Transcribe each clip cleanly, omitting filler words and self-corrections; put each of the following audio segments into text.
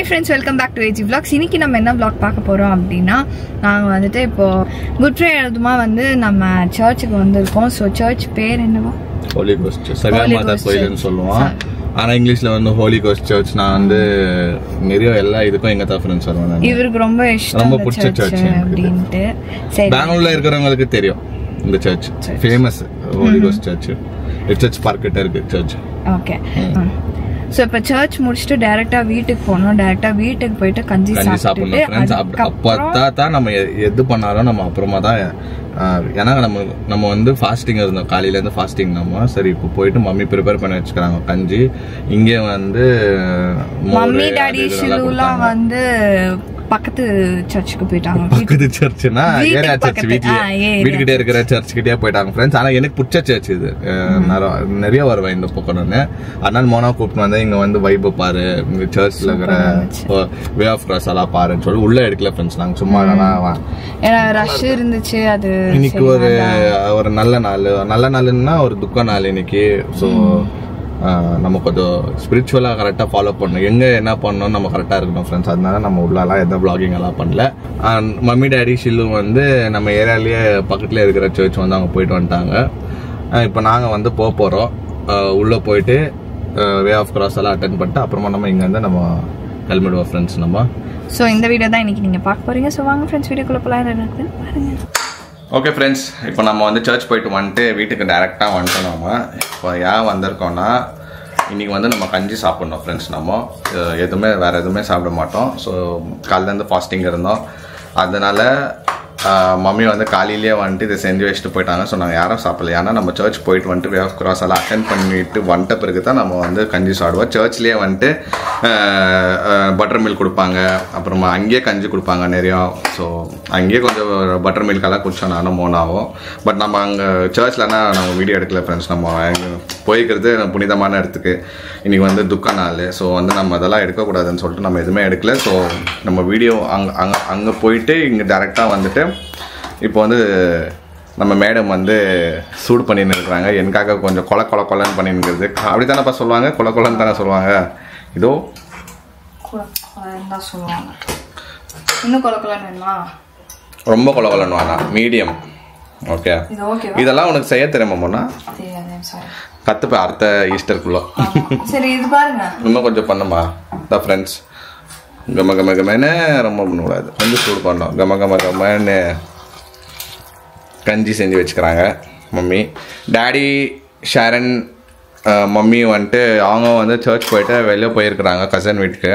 friends, welcome back to AG Vlogs. இன்னைக்கு நம்ம என்ன vlog பார்க்க போறோம் அப்படினா நாங்க வந்துட்டு இப்போ குட் ஃப்ரைடே அதுமா வந்து நம்ம சர்ச்சுக்கு வந்திருக்கோம். சோ சர்ச் பேர் என்னவா? ஹோலி கோஸ்ட் சகாமாதா கோயில்னு சொல்லுவோம். ஆனா இங்கிலீஷ்ல வந்து ஹோலி கோஸ்ட் சர்ச். நான் வந்து நிறைய எல்லா இதுக்கும் எங்க தான் ஃப்ரெண்ட்ஸ் வருவாங்க. இவருக்கு ரொம்ப இஷ்டம், ரொம்ப பிடிச்ச சர்ச் அப்படின்ட்டு. சரி, பெங்களூர்ல இருக்கிறவங்களுக்கு தெரியும் இந்த church. Famous Holy Ghost church. Church park கிட்ட இருக்கு சர்ச். ஓகே. சோ இப்ப சர்ச் முடிச்சிட்டு டைரக்டா வீட்டுக்கு போறோம். டைரக்டா வீட்டுக்கு போயிட்டு கஞ்சி சாப்பிட்டு ஃப்ரெண்ட்ஸ் அப்பதான் நம்ம எது பண்ணாலும் நம்ம அப்புறமா தான். ஏன்னா நம்ம வந்து ஃபாஸ்டிங் இருந்தோம், காலையில இருந்து ஃபாஸ்டிங். நம்ம சரி இப்போ போயிட்டு மம்மி ப்ரிப்பேர் பண்ணி வச்சுக்கிறாங்க கஞ்சி. இங்கே வந்து மம்மி டாடி ஷிலுலாம் வந்து பக்கத்து சர்ச்சுக்கு போயிட்டாங்க. பக்கத்து சர்ச்னா ஏரியா சர்ச், வீட்டுக்கிட்டே இருக்கிற சர்ச் கிட்டே போயிட்டாங்க ஃப்ரெண்ட்ஸ். ஆனா எனக்கு பிடிச்ச சர்ச் இது. நிறைய வருவேன் இந்த பக்கம். அதனால மோனா கூப்பிட்டு வந்து இங்க வந்து வைப் பாரு, இங்க சர்ச்ல இருக்கிற வே ஆஃப் கிராஸ் எல்லாம் பாருன்னு சொல்லி உள்ள எடுக்கல ஃப்ரெண்ட்ஸ். நாங்க சும்மா ரஷ் இருந்துச்சு. அது இன்னைக்கு ஒரு நல்ல நாள்னா ஒரு துக்க நாள் இன்னைக்கு. ஸோ நம்ம கொஞ்சம் ஸ்பிரிச்சுவலா கரெக்டா ஃபாலோ பண்ணணும். எங்க என்ன பண்ணணும் நம்ம கரெக்டா இருக்கணும் ஃப்ரெண்ட்ஸ். அதனால நம்ம உள்ளலாம் எந்த பிளாகிங் எல்லாம் பண்ணல. மம்மி டாடி ஷில்லு வந்து நம்ம ஏரியாலேயே பக்கத்துல இருக்கிற சர்ச் வந்து அவங்க போயிட்டு வந்துட்டாங்க. இப்போ நாங்க வந்து போறோம். உள்ள போயிட்டு வே ஆஃப் கிராஸ் எல்லாம் அட்டென்ட் பண்ணிட்டு அப்புறமா நம்ம இங்க வந்து நம்ம கிளம்பிடுவோம் ஃப்ரெண்ட்ஸ். நம்ம ஸோ இந்த வீடியோ தான் இன்னைக்கு நீங்க பார்க்க போறீங்க. ஸோ வாங்க ஃப்ரெண்ட்ஸ், வீடியோக்குள்ள போலாம் பாருங்க. ஓகே ஃப்ரெண்ட்ஸ், இப்போ நம்ம வந்து சர்ச் போயிட்டு வந்துட்டு வீட்டுக்கு டைரெக்டாக வந்துட்டோம். நம்ம இப்போ ஏன் வந்திருக்கோம்னா இன்றைக்கி வந்து நம்ம கஞ்சி சாப்பிட்ணும் ஃப்ரெண்ட்ஸ். நம்ம வேறு எதுவுமே சாப்பிட மாட்டோம். ஸோ காலையிலேருந்து ஃபாஸ்டிங் இருந்தோம். அதனால் மம்மி வந்து காலையிலேயே வந்துட்டு இதை செஞ்சு வச்சுட்டு போயிட்டாங்க. ஸோ நாங்கள் யாரும் சாப்பிடல. ஏன்னா நம்ம சர்ச் போயிட்டு வந்துட்டு வே ஆஃப் கிராஸ் எல்லாம் அட்டென்ட் பண்ணிட்டு வந்துட்ட பிறகு தான் நம்ம வந்து கஞ்சி சாப்பிடுவோம். சர்ச்லேயே வந்துட்டு பட்டர் மில்க் கொடுப்பாங்க, அப்புறமா அங்கேயே கஞ்சி கொடுப்பாங்க நிறையா. ஸோ அங்கேயே கொஞ்சம் பட்டர் மில்கெல்லாம் குடித்தோம் நானும் மோனாவும். பட் நம்ம அங்கே சர்ச்லனா நம்ம வீடியோ எடுக்கல ஃப்ரெண்ட்ஸ். நம்ம போய்க்கிறது புனிதமான இடத்துக்கு. இன்றைக்கி வந்து துக்க நாள். ஸோ வந்து நம்ம அதெல்லாம் எடுக்கக்கூடாதுன்னு சொல்லிட்டு நம்ம எதுவுமே எடுக்கல. ஸோ நம்ம வீடியோ அங்கே போயிட்டு இங்கே டேரெக்டாக வந்துட்டு இப்போ வந்து நம்ம மேடம் வந்து சூடு பண்ணின்னு இருக்கிறாங்க. எனக்காக கொஞ்சம் கொலன்னு பண்ணிருக்கிறது. அப்படி தானேப்பா சொல்லுவாங்க, கொலன்னு தானே சொல்லுவாங்க. இதோ சொல்லுவாங்க. இன்னும் கொலன்னு வேணுமா? ரொம்ப கொலன்னு வேணாம், மீடியம். ஓகே, இதெல்லாம் உனக்கு செய்ய தெரியுமாண்ணா? கத்துப்ப அடுத்த ஈஸ்டருக்குள்ள. சரி, இது பாருங்க. இன்னும் கொஞ்சம் பண்ணுமா தான் ஃப்ரெண்ட்ஸ். கமன்னு ரொம்ப பண்ணக்கூடாது, கொஞ்சம் சூடு பண்ணோம். கமன்னு கஞ்சி செஞ்சு வச்சுக்கிறாங்க மம்மி. டாடி ஷாரன் மம்மி வந்துட்டு அவங்க வந்து சர்ச் போயிட்டு வெளியே போயிருக்கிறாங்க கசன் வீட்டுக்கு.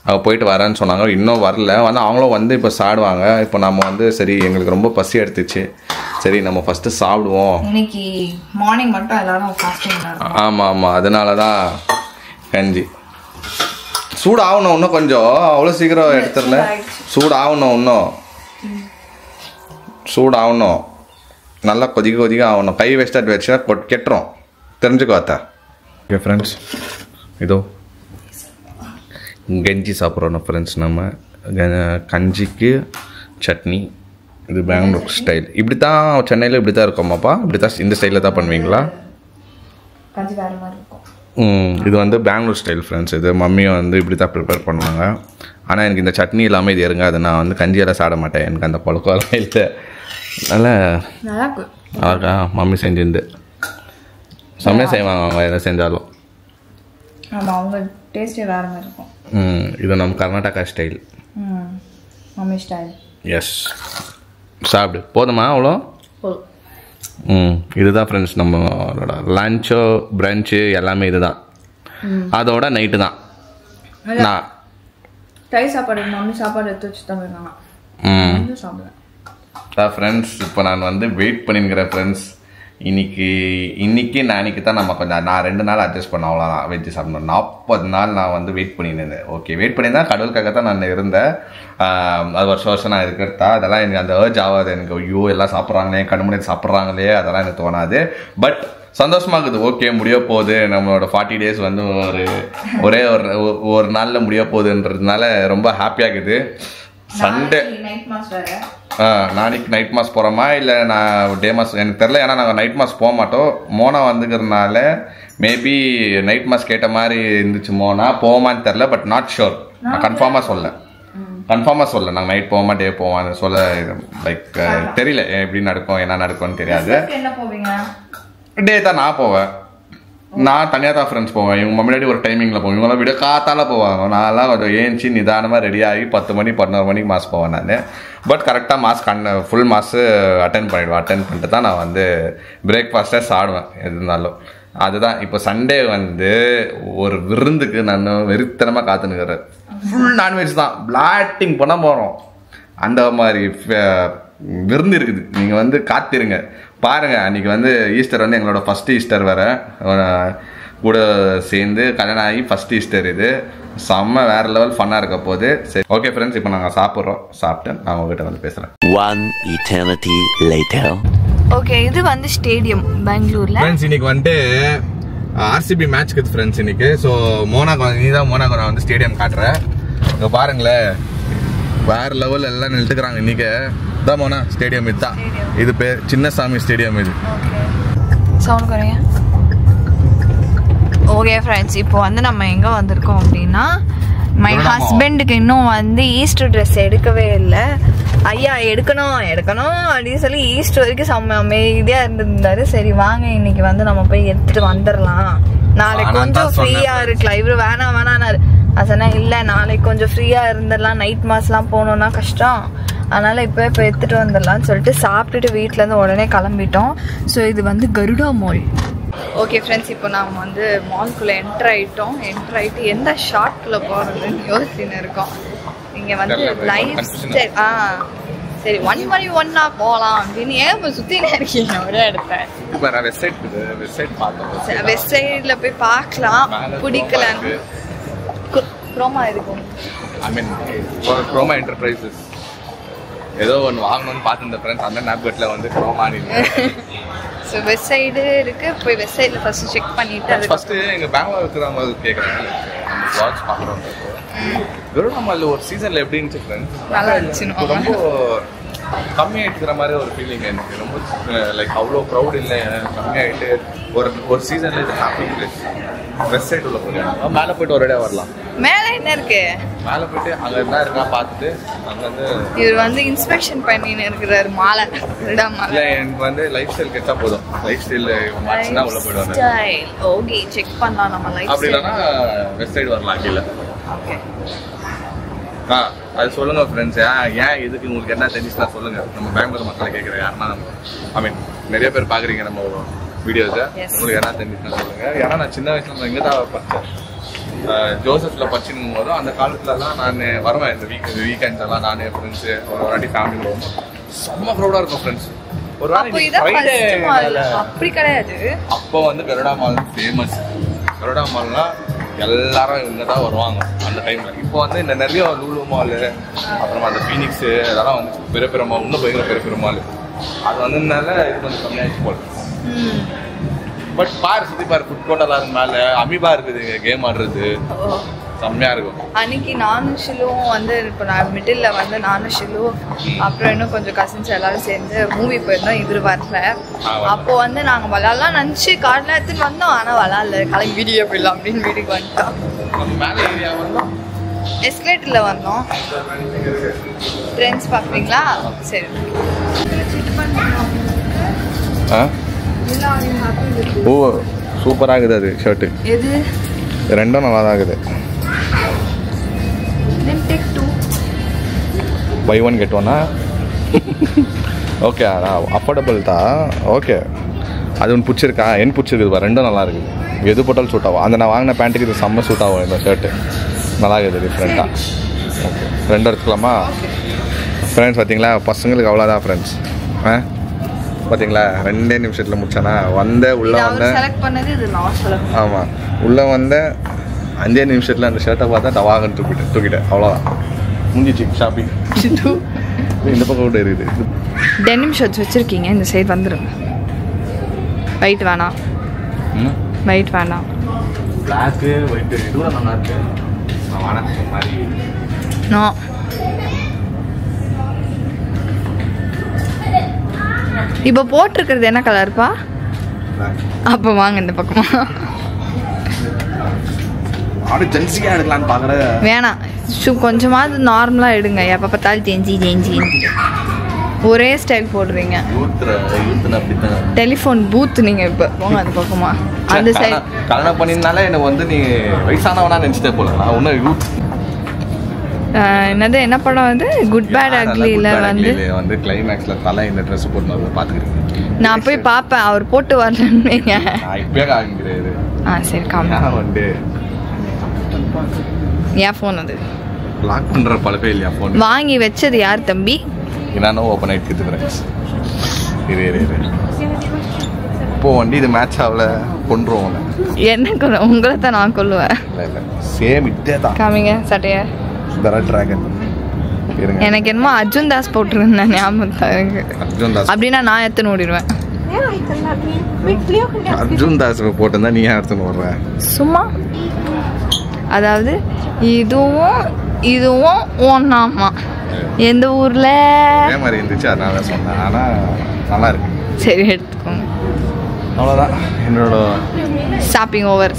அவங்க போயிட்டு வரேன்னு சொன்னாங்க, இன்னும் வரல. வந்து அவங்களும் வந்து இப்போ சாப்பிடுவாங்க. இப்போ நம்ம வந்து சரி எங்களுக்கு ரொம்ப பசி எடுத்துச்சு, சரி நம்ம ஃபஸ்ட்டு சாப்பிடுவோம். இன்னைக்கு மார்னிங் மட்டும் எல்லாரும் ஃபாஸ்டிங். ஆமாம், அதனால தான் கஞ்சி சூடு ஆகணும். இன்னும் கொஞ்சம் அவ்வளோ சீக்கிரம் எடுத்துடல. சூடு ஆகணும், சூடு ஆகணும், நல்லா கொதிக்க ஆகணும். கை வேஸ்ட்டாக வச்சுன்னா கெட்டுரும், தெரிஞ்சுக்கோ அத்தா. ஓகே ஃப்ரெண்ட்ஸ், இதோ கஞ்சி சாப்பிட்றோம் ஃப்ரெண்ட்ஸ். நம்ம கஞ்சிக்கு சட்னி. இது பெங்களூர் ஸ்டைல். இப்படி தான் சென்னையில் இப்படி தான் இருக்கோமாப்பா? இப்படி தான் இந்த ஸ்டைலில் தான் பண்ணுவீங்களா? இது வந்து பெங்களூர் ஸ்டைல் ஃப்ரெண்ட்ஸ். இது மம்மி வந்து இப்படி தான் ப்ரிப்பேர் பண்ணுவாங்க. ஆனால் எனக்கு இந்த சட்னி இல்லாமல் இது இருங்க. அது நான் வந்து கஞ்சியெல்லாம் சாப்பிட மாட்டேன். எனக்கு அந்த பழக்கம்லாம் இல்லை. நல்லா மம்மி செஞ்சுருந்து செம்மையாக செய்வாங்க அவங்க எதை செஞ்சாலும். அவங்க டேஸ்ட்டே வேறு மாதிரி இருக்கும். இது நம்ம Karnataka style, mummy style. Yes, சாப்பிடு. போதுமா அவ்வளோ? இதுதான் ஃப்ரெண்ட்ஸ் நம்மளோட லஞ்சோ பிரஞ்சு எல்லாமே இதுதான். அதோட நைட்டு தான் நான் சாப்பாடு மம்மி சாப்பாடு எடுத்து வச்சு தான் சாப்பிடுவேன் ஃப்ரெண்ட்ஸ். இப்போ நான் வந்து வெயிட் பண்ணிக்கிறேன் ஃப்ரெண்ட்ஸ். இன்னைக்கு நாளைக்கு தான் நம்ம கொஞ்சம் நான் 2 நாள் அட்ஜஸ்ட் பண்ண அவ்வளோதான் வெஜ்ஜு சாப்பிடணும். 40 நாள் நான் வந்து வெயிட் பண்ணியிருந்தேன். ஓகே, வெயிட் பண்ணி தான் கடவுளுக்காக தான் நான் இருந்தேன். அது வருஷம் நான் இருக்கிறதா அதெல்லாம் எனக்கு அந்த ஏர்ஜ் ஆகாது. எனக்கு ஐயோ எல்லாம் சாப்பிட்றாங்களே, கடுமுடி சாப்பிட்றாங்களே, அதெல்லாம் எனக்கு தோணாது. பட் சந்தோஷமாக இருக்குது. ஓகே, முடிய போகுது நம்மளோட 40 days வந்து ஒரே ஒரு நாளில் முடிய போகுதுன்றதுனால ரொம்ப ஹாப்பியாக இருக்குது. சண்டே நாளைக்கு நைட் மாஸ் போகிறோமா இல்லை நான் டே மாஸ் எனக்கு தெரில. ஏன்னா நாங்கள் நைட் மாஸ் போக மாட்டோம். மோனா வந்துக்கிறதுனால மேபி நைட் மாஸ் கேட்ட மாதிரி இருந்துச்சு. மோனா போமான்னு தெரில, பட் நாட் ஷோர். நான் கன்ஃபார்மாக சொல்ல நாங்கள் நைட் போவோமா டே போவோம் சொல்ல லைக் தெரியல எப்படி நடக்கும் என்ன நடக்கும்னு தெரியாது. என்ன போவீங்க? டே தான் நான் போவேன். நான் தனியாக தான் ஃப்ரெண்ட்ஸ் போவேன். இவங்க முன்னாடி ஒரு டைமிங்கில் போவேன். இவங்களாம் விட காத்தால போவாங்க. நான்லாம் கொஞ்சம் ஏஞ்சி நிதானமாக ரெடியாகி 10 மணி 11 மணிக்கு மாஸ் போவேன் நான். பட் கரெக்டாக மாஸ் ஃபுல் மாஸு அட்டென்ட் பண்ணிட்டு தான் நான் வந்து பிரேக்ஃபாஸ்ட்டே சாப்பிடுவேன் எது இருந்தாலும். அதுதான் இப்போ சண்டே வந்து ஒரு விருந்துக்கு நான் வெறித்தனமாக காத்துனுக்கிறேன். ஃபுல் நான்வெஜ் தான், பிளாட்டிங் பண்ண போகிறோம். அந்த மாதிரி விருந்து இருக்குது. நீங்கள் வந்து காத்திருங்க பாருங்க. அன்றைக்கி வந்து ஈஸ்டர் வந்து எங்களோட ஃபஸ்ட் ஈஸ்டர் வேறு கூட சேர்ந்து கல்யாணம் ஆகி ஃபஸ்ட் ஈஸ்டர். இது செம்ம வேற லெவல் ஃபன்னாக இருக்க போகுது. சரி ஓகே ஃப்ரெண்ட்ஸ், இப்போ நாங்கள் சாப்பிட்டு நான் உங்ககிட்ட வந்து பேசுகிறேன். One eternity later. ஓகே, இது வந்து ஸ்டேடியம் பெங்களூர்ல. ஃப்ரெண்ட்ஸ் இன்னைக்கு வந்துட்டு ஆர்சிபி மேட்ச் இருக்குது ஃப்ரெண்ட்ஸ் இன்னைக்கு. ஸோ மோனாகோ நான் வந்து ஸ்டேடியம் காட்டுறேன். இங்கே பாருங்களேன், வேற லெவல் எல்லாம் நிறுத்துக்கிறாங்க இன்னைக்கு. தான் மோனா ஸ்டேடியம் இதுதான். இது பேர் சின்னசாமி ஸ்டேடியம். இது சவுண்ட் குறைய. ஓகே ஃப்ரெண்ட்ஸ், இப்போ வந்து நம்ம எங்கே வந்திருக்கோம் அப்படின்னா, மை ஹஸ்பண்டுக்கு இன்னும் வந்து ஈஸ்டர் ட்ரெஸ் எடுக்கவே இல்லை. ஐயா எடுக்கணும் அப்படின்னு சொல்லி ஈஸ்டர் வரைக்கும் செம்ம அமைதியாக இருந்திருந்தாரு. சரி வாங்க இன்னைக்கு வந்து நம்ம போய் எடுத்துட்டு வந்துடலாம், நாளைக்கு கொஞ்சம் ஃப்ரீயா இருக்கலாம். இவரு வேணான்னாரு. அதனா இல்லை, நாளைக்கு கொஞ்சம் ஃப்ரீயா இருந்துடலாம், நைட் மாஸ்லாம் போகணும்னா கஷ்டம், அதனால இப்போ எடுத்துட்டு வந்துடலாம்னு சொல்லிட்டு சாப்பிட்டுட்டு வீட்டிலேருந்து உடனே கிளம்பிட்டோம். ஸோ இது வந்து கருடா மால். ஓகே ஃப்ரெண்ட்ஸ், இப்போ நாங்கள் வந்து மால்குள்ளே என்ட்ரு ஆகிட்டு எந்த ஷார்ட்குள்ளே போகிறதுன்னு யோசிச்சுன்னு இருக்கோம். இங்கே வந்து லைஃப் ஸ்டைல் சரி 1 மணி 1 போகலாம் அப்படின்னு ஏன் சுற்றினே இருக்கீங்க ஒரே இடத்த. வெஸ்ட் சைடில் போய் பார்க்கலாம், பிடிக்கலன்னு குரோமா இருக்கும். குரோமா என்டர்பிரைசஸ் ஏதோ ஒன்று வாங்கணும்னு பார்த்துருந்த ஃப்ரெண்ட்ஸ், அந்த நாப்கட்டில் வந்து குரோமானி. ஸோ வெஸ்ட் சைடு இருக்கு, போய் வெஸ்ட் சைடில் ஃபர்ஸ்ட் செக் பண்ணிட்டு அது ஃபர்ஸ்ட் எங்கள் பெங்களூர் இருக்கிறவங்க கேட்குறாங்க வ்ளாக்ஸ் பார்க்குறவங்க. கருடா மால் ஒரு சீசனில் எப்படி இருந்துச்சு ஃப்ரெண்ட்ஸ்? நல்லா இருந்துச்சு. ரொம்ப கம்மியாகிட்டுக்கிற மாதிரி ஒரு ஃபீலிங் எனக்கு. ரொம்ப லைக் அவ்வளோ க்ரௌட் இல்லை, கம்மியாகிட்டு ஒரு சீசனில் இது ஹாப்பி பிளேஸ். வெஸ்ட் சைடு உள்ள போயிருக்காங்க, மேலே போயிட்டு ஒரு இடம் வரலாம். மேலே என்ன இருக்கு? மேலே போயிட்டு அங்கே என்ன இருக்கா பார்த்துட்டு அங்கே வந்து இவர் வந்து இன்ஸ்பெக்ஷன் பண்ணின்னு இருக்கிறாரு மாலை. இல்லை எனக்கு வந்து லைஃப் ஸ்டைல் கெட்டா போதும், லைஃப் ஸ்டைல் மாற்றினா உள்ள போயிடுவாங்க. ஓகே செக் பண்ணலாம் நம்ம லைஃப். அப்படி இல்லைன்னா வெஸ்ட் சைடு வரலாம் கீழே. ஓகே அது சொல்லுங்க ஃப்ரெண்ட்ஸ். ஏன் இதுக்கு உங்களுக்கு என்ன தெரிஞ்சுச்சுன்னா சொல்லுங்க. நம்ம பெங்களூர் மக்களை கேட்குறேன், யாருன்னா நம்ம நிறைய பேர் பார்க்குறீங்க நம்ம வீடியோஸை. உங்களுக்கு என்ன தெரிஞ்சுச்சுன்னா சொல்லுங்க. ஏன்னா நான் சின்ன வயசுல இங்கே தான் படித்தேன், ஜோசப்ல படிச்சுக்கும் போதும் அந்த காலத்துலலாம் நான் வருவேன். இந்த வீக்கெண்ட்ஸ் எல்லாம் நான் என் ஃப்ரெண்ட்ஸு ஒரு வாட்டி ஃபேமிலி வருவோம். செம்ம க்ரௌடாக இருக்கும் ஃப்ரெண்ட்ஸ். ஒரு வாட்டி அப்படி கிடையாது. அப்போ வந்து கருடா மால் ஃபேமஸ். கருடா மால்னா எல்லாரும் இங்கே தான் வருவாங்க அந்த டைமில். இப்போ வந்து இந்த நிறைய லூலு மால், அப்புறமா அந்த ஃபீனிக்ஸு அதெல்லாம் வந்து பெரிய மால், இன்னும் பயங்கர பெரிய மால். அது வந்ததுனால இது கொஞ்சம் கம்மியாகிடுச்சு போல். பட் சுற்றி பாரு, ஃபுட் கோர்ட்டெல்லாம் இருக்கு, மேலே அமீபா இருக்குது, கேம் ஆடுறது செம்மையாக இருக்கும். அன்னைக்கு நானும் ஷிலுவும் வந்து இப்போ நான் மிடில் வந்து நானும் ஷிலு அப்புறம் இன்னும் கொஞ்சம் கசின்ஸ் எல்லாரும் சேர்ந்து மூவி போயிருந்தோம். இவர் வரல. அப்போ வந்து நாங்கள் விளாட்லாம் நினச்சி கார்டில் எடுத்துன்னு வந்தோம், ஆனால் விளாட்ல, கிளம்பி வீடியோ போயிடலாம் அப்படின்னு வீட்டுக்கு வந்துட்டோம். மேலே ஏரியா வந்தோம், எஸ்கலேட்டரில் வந்தோம். ட்ரெண்ட்ஸ் பார்க்குறீங்களா? சரி ஓ சூப்பராக இருக்குது அது ஷர்ட்டு. எது? ரெண்டும் நல்லா தான் இருக்குது. பை 1 get 1 ஓகே, அஃபோர்டபுள் தான். ஓகே, அது ஒன்று பிடிச்சிருக்கா? என்ன பிடிச்சிருக்குது? ரெண்டும் நல்லா இருக்குது. எது போட்டாலும் சூட் ஆகும். அந்த நான் வாங்கின பேண்ட்டுக்கு இது செம்ம சூட் ஆகும். இந்த ஷர்ட்டு நல்லா இருக்குது டிஃப்ரெண்ட்டாக. ஓகே, ரெண்டும் எடுத்துக்கலாமா ஃப்ரெண்ட்ஸ்? பார்த்தீங்களா, பசங்களுக்கு அவ்வளோதான் ஃப்ரெண்ட்ஸ். பார்த்தீங்களா 2 நிமிஷத்தில் முடிச்சானா வந்த உள்ளே வந்தேன். ஆமாம், உள்ளே வந்தேன் 5 நிமிஷத்தில் அந்த ஷர்ட்டை பார்த்தா டவாகன்னு தூக்கிட்டேன். அவ்வளோதான், முடிஞ்சிச்சு ஷாப்பிங். இந்த பக்கம் கூட இருக்குது. டெனிம் ஷர்ட்ஸ் வச்சுருக்கீங்க, இந்த சைடு வந்துடுங்க. ஒயிட் வேணாம், ஒயிட் வேணாம், பிளாக்கு ஒயிட்டு இதுவும் நல்லா இருக்கு. நான் வேணாம் மாதிரி நோ. இப்போ போட்டிருக்கிறது என்ன கலர்ப்பா? அப்போ வாங்க இந்த பக்கமா. ஜென்சியாக எடுக்கலான்னு பார்க்குறேன். வேணாம், கொஞ்சமாவது நார்மலா எடுங்க. எப்ப பார்த்தாலும் ஜெஞ்சி ஒரே ஸ்டைல் போடுறீங்க. டெலிஃபோன் பூத் நீங்க இப்ப போங்க அந்த பக்கமா. அந்த சைடு கல்யாணம் பண்ணினால எனக்கு வந்து நீ வயசானவனா நினைச்சிட்டே போல. நான் ஒன்னும் யூத் என்னது என்ன படம் வந்து குட் பேட் அக்லில வந்து கிளைமேக்ஸ்ல தலை இந்த ட்ரெஸ் போட்டு வந்து பாத்துக்கிறேன். நான் போய் பாப்பேன். அவர் போட்டு வரலன்னு நான் இப்பவே காமிக்கிறேன். சரி காமி வந்து என் ஃபோன் அது லாக் பண்ற பழக்கம் இல்லையா ஃபோன்? வாங்கி வச்சது யார் தம்பி? நானும் ஓப்பன் ஆகிட்டு இருக்கிறேன். இரு இப்போ வண்டி இது மேட்ச் ஆகல கொண்டுருவோம். என்ன உங்களை தான் நான் கொல்லுவேன். இல்லை சேம் இதே தான். காமிங்க சட்டைய. டிராகன் எனக்கு என்னமோ அர்ஜுன் தாஸ் போட்டுருந்தேன் ஞாபகம் இருக்கு. அர்ஜுன் தாஸ் அப்படின்னா நான் எடுத்துன்னு ஓடிடுவேன். அர்ஜுன் தாஸ் போட்டிருந்தா நீ எடுத்துன்னு வர்ற சும்மா. அதாவது இதுவும் ஒன்னாமா. எந்த ஊர்ல அதே மாதிரி இருந்துச்சு அதனால சொன்னேன். ஆனால் நல்லா இருக்கு. சரி எடுத்துக்கோங்க. அவ்வளோதான் என்னோட ஷாப்பிங் ஓவர்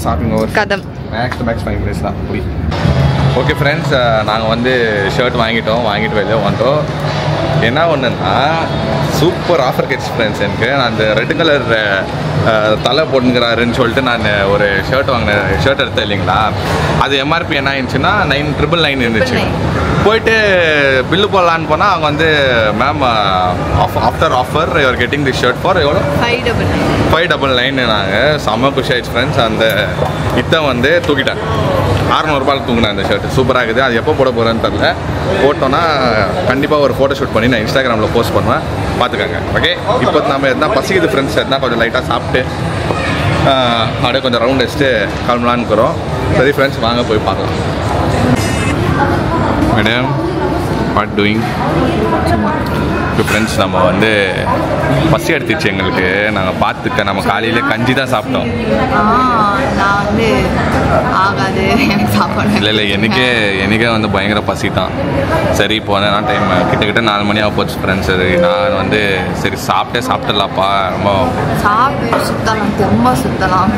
கதம். மேக்ஸ் 5 minutes தான். ஓகே ஃப்ரெண்ட்ஸ், நாங்கள் வந்து ஷர்ட் வாங்கிட்டு வெளியே வந்துட்டோம். என்ன ஒன்றுன்னா சூப்பர் ஆஃபர் கிடச்சி ஃப்ரெண்ட்ஸ். எனக்கு நான் அந்த ரெட் கலர் தலை போட்டுங்கிறாருன்னு சொல்லிட்டு நான் ஒரு ஷர்ட் எடுத்தேன் இல்லைங்களா. அது எம்ஆர்பி என்ன ஆயிடுச்சுன்னா 9,999 இருந்துச்சு. போயிட்டு பில்லு போடலான்னு போனால் அவங்க வந்து ma'am after offer you're getting the shirt for எவ்வளோ 599 நாங்கள் செம்ம குஷி ஆயிடுச்சு ஃப்ரெண்ட்ஸ். அந்த இதை வந்து தூக்கிட்டேன். 600 ரூபாய்க்கு தூங்கினேன் அந்த ஷர்ட். சூப்பராக இருக்குது. அது எப்போ போட போகிறேன்னு தெரில. போட்டோன்னா கண்டிப்பாக ஒரு ஃபோட்டோ ஷூட் பண்ணி நான் இன்ஸ்டாகிராமில் போஸ்ட் பண்ணுவேன், பார்த்துக்கோங்க. ஓகே, இப்போ நம்ம எதனா பசிக்குது ஃப்ரெண்ட்ஸ், எதனா கொஞ்சம் லைட்டாக சாப்பிட்டு அப்படியே கொஞ்சம் ரவுண்ட் அடிச்சுட்டு கிளம்பலான்னு இருக்கிறோம். சரி ஃப்ரெண்ட்ஸ், வாங்க போய் பார்க்கலாம். Madam what doing? இப்போ ஃப்ரெண்ட்ஸ் நம்ம வந்து பசி எடுத்துச்சு எங்களுக்கு. நாங்கள் பார்த்துக்க நம்ம காலையில் கஞ்சி தான் சாப்பிட்டோம். நான் வந்து ஆகாது எனக்கு சாப்பாடு. இல்லை எனக்கே வந்து பயங்கர பசி தான். சரி போனேன்னா டைம் கிட்டத்தட்ட 4 மணி ஆக போச்சு ஃப்ரெண்ட்ஸ். நான் வந்து சரி சாப்பிட்டுடலாப்பா. ரொம்ப சுத்தலாம்.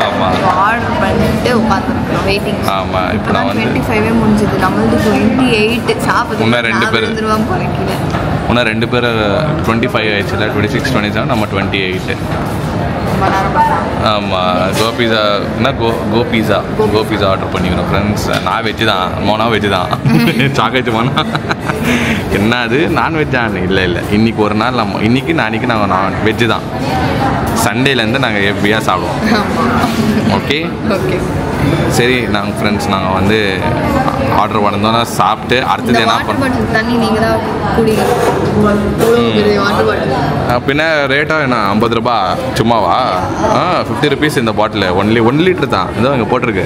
ஆமாம் ஆர்டர் பண்ணிட்டு உட்காந்துருக்கோம் வெயிட்டிங். ஆமாம் இப்போ நான் வந்து 25 முடிஞ்சது. நம்மளுக்கு 28 சாப்பிட்டு இன்னும் 2 பேர் இன்னும் 2 பேர் 25 ஆயிடுச்சுல. 26 27 நம்ம 28. ஆமாம் கோ பீஸா ஆர்டர் பண்ணிக்கிறோம் ஃப்ரெண்ட்ஸ். நான் வெஜ்ஜு தான், மோனா வெஜ்ஜு தான். சாக்லேட் மோனா என்ன அது நான்வெஜ்ஜா? இல்லை இன்றைக்கி ஒரு நாள் நாளைக்கு நாங்கள் வெஜ்ஜு தான். சண்டேலேருந்து நாங்கள் எப்படியாக சாப்பிடுவோம். ஓகே சரி. நாங்கள் ஃப்ரெண்ட்ஸ் நாங்கள் வந்து ஆர்டர் பண்ணோன்னா சாப்பிட்டு அடுத்தது என்ன பண்ணுவோம். பின்ன ரேட்டாக என்ன 50 ரூபா சும்மாவா? 50 rupees இந்த பாட்டில். ஒன்லி 1 liter தான். இதோ இங்கே போட்டிருக்கு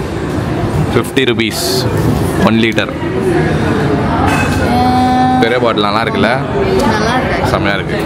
50 rupees 1 liter. பெரிய பாட்டில் நல்லா இருக்குல்ல? செம்மையாக இருக்குது.